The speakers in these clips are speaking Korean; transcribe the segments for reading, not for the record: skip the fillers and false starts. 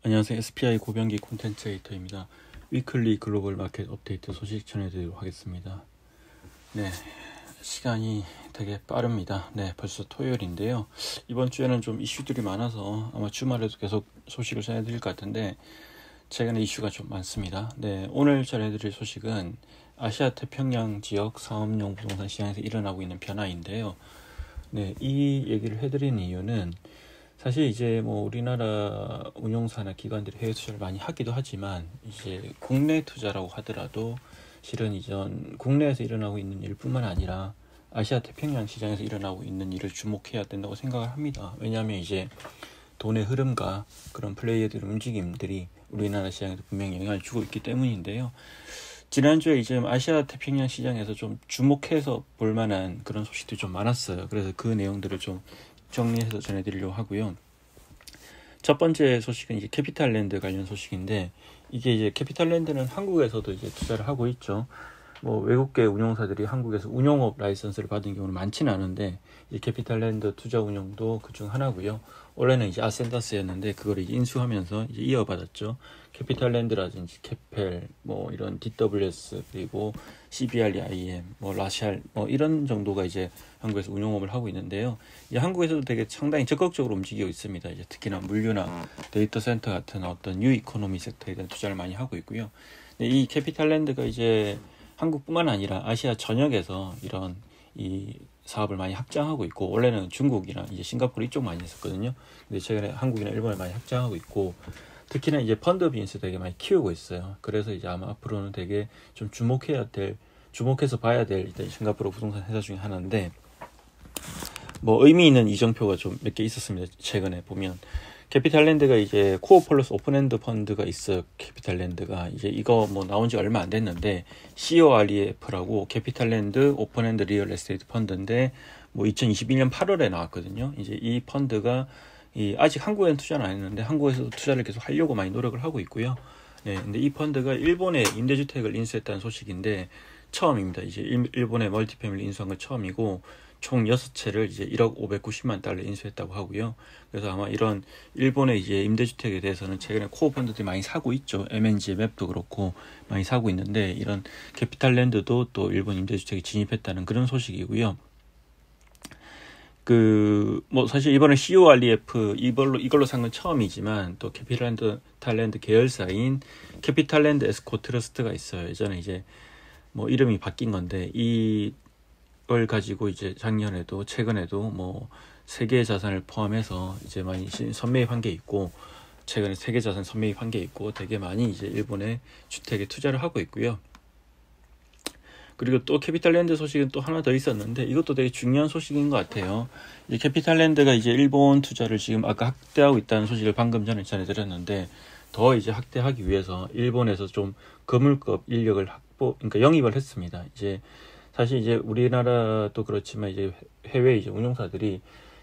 안녕하세요. SPI 고병기 콘텐츠 에이터입니다. 위클리 글로벌 마켓 업데이트 소식 전해드리도록 하겠습니다. 네, 시간이 되게 빠릅니다. 네, 벌써 토요일인데요. 이번 주에는 좀 이슈들이 많아서 아마 주말에도 계속 소식을 전해드릴 것 같은데 최근에 이슈가 좀 많습니다. 네, 오늘 전해드릴 소식은 아시아 태평양 지역 상업용 부동산 시장에서 일어나고 있는 변화인데요. 네, 이 얘기를 해드리는 이유는 사실 이제 뭐 우리나라 운용사나 기관들이 해외 투자를 많이 하기도 하지만 이제 국내 투자라고 하더라도 실은 이전 국내에서 일어나고 있는 일뿐만 아니라 아시아 태평양 시장에서 일어나고 있는 일을 주목해야 된다고 생각을 합니다. 왜냐하면 이제 돈의 흐름과 그런 플레이어들의 움직임들이 우리나라 시장에도 분명히 영향을 주고 있기 때문인데요. 지난주에 이제 아시아 태평양 시장에서 좀 주목해서 볼 만한 그런 소식들이 좀 많았어요. 그래서 그 내용들을 좀 정리해서 전해드리려고 하고요. 첫 번째 소식은 이제 캐피탈랜드 관련 소식인데, 이게 이제 캐피탈랜드는 한국에서도 이제 투자를 하고 있죠. 뭐 외국계 운용사들이 한국에서 운용업 라이선스를 받은 경우는 많지는 않은데, 이 캐피탈랜드 투자 운용도 그중 하나고요. 원래는 이제 아센다스였는데 그걸 이제 인수하면서 이제 이어받았죠. 캐피탈랜드라든지 캐펠, 뭐 이런 DWS, 그리고 CBRE-IM, 뭐 라샬, 뭐 이런 정도가 이제 한국에서 운용업을 하고 있는데요. 이제 한국에서도 되게 상당히 적극적으로 움직이고 있습니다. 이제 특히나 물류나 데이터 센터 같은 어떤 뉴 이코노미 섹터에 대한 투자를 많이 하고 있고요. 이 캐피탈랜드가 이제 한국뿐만 아니라 아시아 전역에서 이런 이 사업을 많이 확장하고 있고, 원래는 중국이나 이제 싱가포르 이쪽 많이 했었거든요. 근데 최근에 한국이나 일본에 많이 확장하고 있고, 특히나 이제 펀드 비즈니스 되게 많이 키우고 있어요. 그래서 이제 아마 앞으로는 되게 좀 주목해서 봐야 될 일단 싱가포르 부동산 회사 중에 하나인데, 뭐 의미 있는 이정표가 좀 몇 개 있었습니다. 최근에 보면 캐피탈랜드가 이제 코어 플러스 오픈엔드 펀드가 있어요. 캐피탈랜드가 이제 이거 뭐 나온 지 얼마 안 됐는데 COREF라고 캐피탈랜드 오픈엔드 리얼 에스테이트 펀드인데 뭐 2021년 8월에 나왔거든요. 이제 이 펀드가 아직 한국에는 투자는 안 했는데 한국에서도 투자를 계속 하려고 많이 노력을 하고 있고요. 네, 근데 이 펀드가 일본에 임대주택을 인수했다는 소식인데 처음입니다. 이제 일본에 멀티패밀리 인수한 건 처음이고, 총 6채를 이제 1억 590만 달러 인수했다고 하고요. 그래서 아마 이런 일본의 이제 임대주택에 대해서는 최근에 코어 펀드들이 많이 사고 있죠. MNG의 맵도 그렇고 많이 사고 있는데, 이런 캐피탈랜드도 또 일본 임대주택에 진입했다는 그런 소식이고요. 뭐 사실 이번에 COREF 이걸로 산 건 처음이지만 또 캐피탈랜드 계열사인 캐피탈랜드 에스코 트러스트가 있어요. 예전에 이제 뭐 이름이 바뀐 건데 이걸 가지고 이제 최근에도 뭐 세계 자산을 포함해서 이제 많이 선매입한 게 있고, 최근에 세계 자산 선매입한 게 있고 되게 많이 이제 일본의 주택에 투자를 하고 있고요. 그리고 또 캐피탈랜드 소식은 또 하나 더 있었는데 이것도 되게 중요한 소식인 것 같아요. 이 캐피탈랜드가 이제 일본 투자를 지금 아까 확대하고 있다는 소식을 방금 전에 전해드렸는데, 더 이제 확대하기 위해서 일본에서 좀 거물급 인력을 그러니까 영입을 했습니다. 이제 사실 이제 우리나라도 그렇지만 이제 해외 이제 운용사들이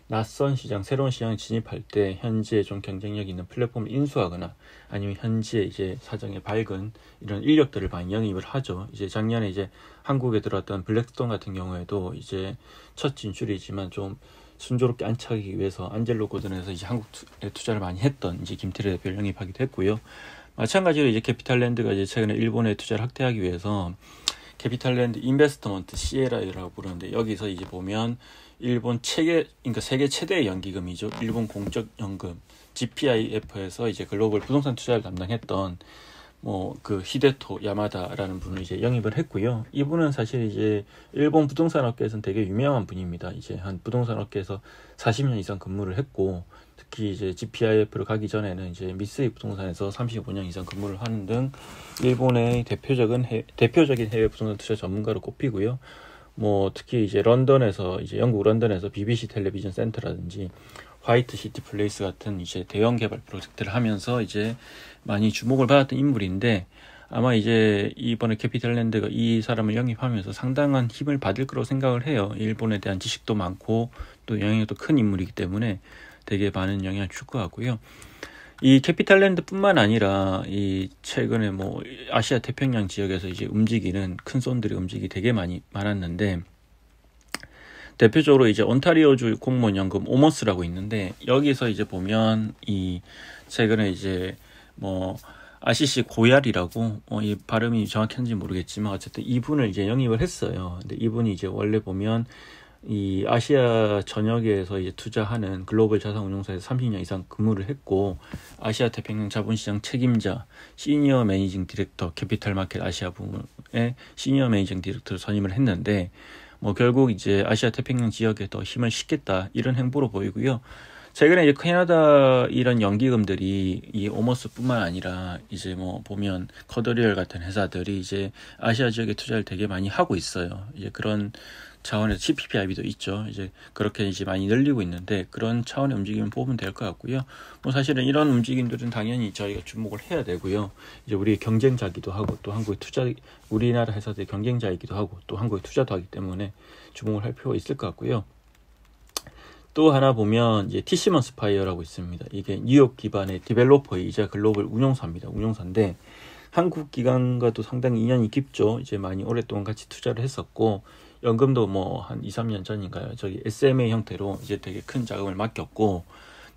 낯선 시장, 새로운 시장에 진입할 때 현지에 좀 경쟁력 있는 플랫폼을 인수하거나 아니면 현지에 이제 사정에 밝은 이런 인력들을 많이 영입을 하죠. 이제 작년에 이제 한국에 들어왔던 블랙스톤 같은 경우에도 이제 첫 진출이지만 좀 순조롭게 안착하기 위해서 안젤로 고든에서 이제 한국에 투자를 많이 했던 이제 김태래 대표를 영입하기도 했고요. 마찬가지로 이제 캐피탈랜드가 이제 최근에 일본에 투자를 확대하기 위해서 캐피탈랜드 인베스트먼트 CLI라고 부르는데, 여기서 이제 보면 일본 그러니까 세계 최대의 연기금이죠. 일본 공적 연금 GPIF에서 이제 글로벌 부동산 투자를 담당했던 뭐 그 히데토 야마다라는 분을 이제 영입을 했고요. 이분은 사실 이제 일본 부동산 업계에서는 되게 유명한 분입니다. 이제 한 부동산 업계에서 40년 이상 근무를 했고, 특히 이제 GPIF를 가기 전에는 이제 미쓰이 부동산에서 35년 이상 근무를 하는 등 일본의 대표적인 해외 부동산 투자 전문가로 꼽히고요. 뭐 특히 이제 영국 런던에서 BBC 텔레비전 센터라든지 화이트 시티 플레이스 같은 이제 대형 개발 프로젝트를 하면서 이제 많이 주목을 받았던 인물인데, 아마 이제 이번에 캐피탈랜드가 이 사람을 영입하면서 상당한 힘을 받을 거라고 생각을 해요. 일본에 대한 지식도 많고 또 영향력도 큰 인물이기 때문에 되게 많은 영향을 줄 것 같고요. 이 캐피탈랜드뿐만 아니라 이 최근에 뭐 아시아 태평양 지역에서 이제 움직이는 큰 손들이 움직이 되게 많았는데, 대표적으로 이제 온타리오주 공무원 연금 오머스라고 있는데, 여기서 이제 보면 이 최근에 이제 뭐 아시시 고얄이라고 이 발음이 정확한지 모르겠지만 어쨌든 이분을 이제 영입을 했어요. 근데 이분이 이제 원래 보면 이 아시아 전역에서 이제 투자하는 글로벌 자산운용사에서 30년 이상 근무를 했고, 아시아 태평양 자본시장 책임자, 시니어 매니징 디렉터, 캐피탈 마켓 아시아 부문의 시니어 매니징 디렉터를 선임을 했는데, 뭐 결국 이제 아시아 태평양 지역에 더 힘을 싣겠다 이런 행보로 보이고요. 최근에 이제 캐나다 이런 연기금들이 이 오머스뿐만 아니라 이제 뭐 보면 커더리얼 같은 회사들이 이제 아시아 지역에 투자를 되게 많이 하고 있어요. 이제 그런 차원에서 CPPIB도 있죠. 이제 그렇게 이제 많이 늘리고 있는데, 그런 차원의 움직임을 보면 될 것 같고요. 뭐 사실은 이런 움직임들은 당연히 저희가 주목을 해야 되고요. 이제 우리 경쟁자기도 하고 또 한국의 투자, 우리나라 회사들의 경쟁자이기도 하고 또 한국에 투자도 하기 때문에 주목을 할 필요가 있을 것 같고요. 또 하나 보면 이제 티시먼 스파이어라고 있습니다. 이게 뉴욕 기반의 디벨로퍼이자 글로벌 운용사입니다. 운용사인데 한국 기관과도 상당히 인연이 깊죠. 이제 많이 오랫동안 같이 투자를 했었고, 연금도 뭐 한 2, 3년 전인가요? 저기 SMA 형태로 이제 되게 큰 자금을 맡겼고,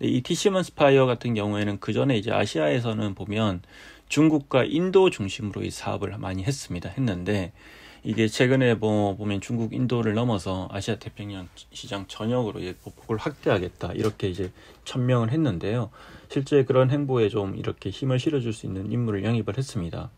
이 티시먼 스파이어 같은 경우에는 그 전에 이제 아시아에서는 보면 중국과 인도 중심으로 이 사업을 많이 했는데, 이게 최근에 뭐 보면 중국, 인도를 넘어서 아시아 태평양 시장 전역으로 이제 보폭을 확대하겠다 이렇게 이제 천명을 했는데요. 실제 그런 행보에 좀 이렇게 힘을 실어줄 수 있는 인물을 영입을 했습니다.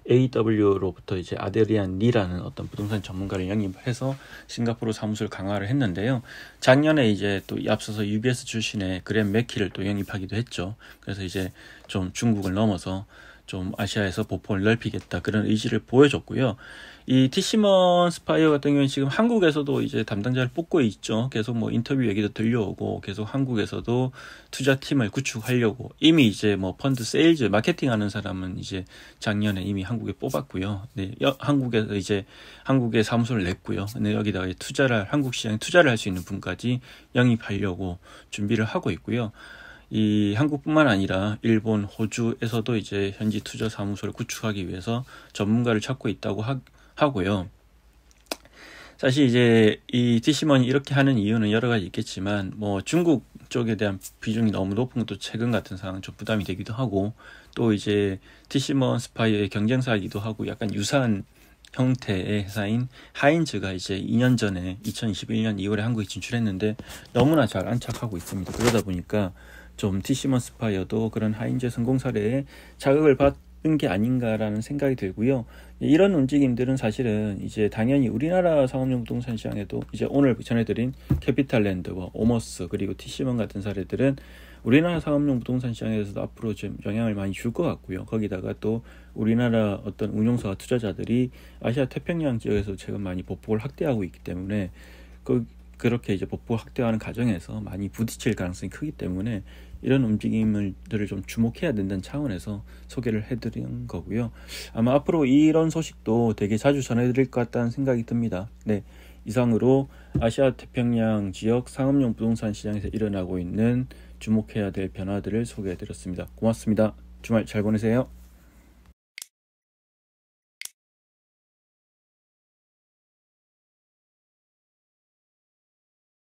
AW로부터 이제 아데리안 리라는 어떤 부동산 전문가를 영입해서 싱가포르 사무소를 강화를 했는데요. 작년에 이제 또 앞서서 UBS 출신의 그램 맥키를 또 영입하기도 했죠. 그래서 이제 좀 중국을 넘어서 좀 아시아에서 보폭을 넓히겠다 그런 의지를 보여줬고요. 이 티시먼 스파이어 같은 경우는 지금 한국에서도 이제 담당자를 뽑고 있죠. 계속 뭐 인터뷰 얘기도 들려오고 계속 한국에서도 투자팀을 구축하려고 이미 이제 뭐 펀드 세일즈 마케팅하는 사람은 이제 작년에 이미 한국에 뽑았고요. 네, 한국에서 이제 한국에 사무소를 냈고요. 네, 여기다가 한국 시장에 투자를 할 수 있는 분까지 영입하려고 준비를 하고 있고요. 이 한국뿐만 아니라 일본, 호주에서도 이제 현지 투자 사무소를 구축하기 위해서 전문가를 찾고 있다고 하고요. 사실 이제 이 티시먼이 이렇게 하는 이유는 여러 가지 있겠지만, 뭐 중국 쪽에 대한 비중이 너무 높은 것도 최근 같은 상황은 좀 부담이 되기도 하고, 또 이제 티시먼 스파이어의 경쟁사이기도 하고 약간 유사한 형태의 회사인 하인즈가 이제 2년 전에 2021년 2월에 한국에 진출했는데 너무나 잘 안착하고 있습니다. 그러다 보니까 좀 티시먼 스파이어도 그런 하인즈의 성공 사례에 자극을 받은 게 아닌가라는 생각이 들고요. 이런 움직임들은 사실은 이제 당연히 우리나라 상업용 부동산 시장에도 이제 오늘 전해드린 캐피탈랜드와 오머스 그리고 티시먼 같은 사례들은 우리나라 상업용 부동산 시장에서도 앞으로 좀 영향을 많이 줄 것 같고요. 거기다가 또 우리나라 어떤 운용사와 투자자들이 아시아 태평양 지역에서 최근 많이 보폭을 확대하고 있기 때문에 그렇게 이제 보폭 확대하는 과정에서 많이 부딪힐 가능성이 크기 때문에 이런 움직임들을 좀 주목해야 된다는 차원에서 소개를 해드린 거고요. 아마 앞으로 이런 소식도 되게 자주 전해드릴 것 같다는 생각이 듭니다. 네, 이상으로 아시아 태평양 지역 상업용 부동산 시장에서 일어나고 있는 주목해야 될 변화들을 소개해드렸습니다. 고맙습니다. 주말 잘 보내세요.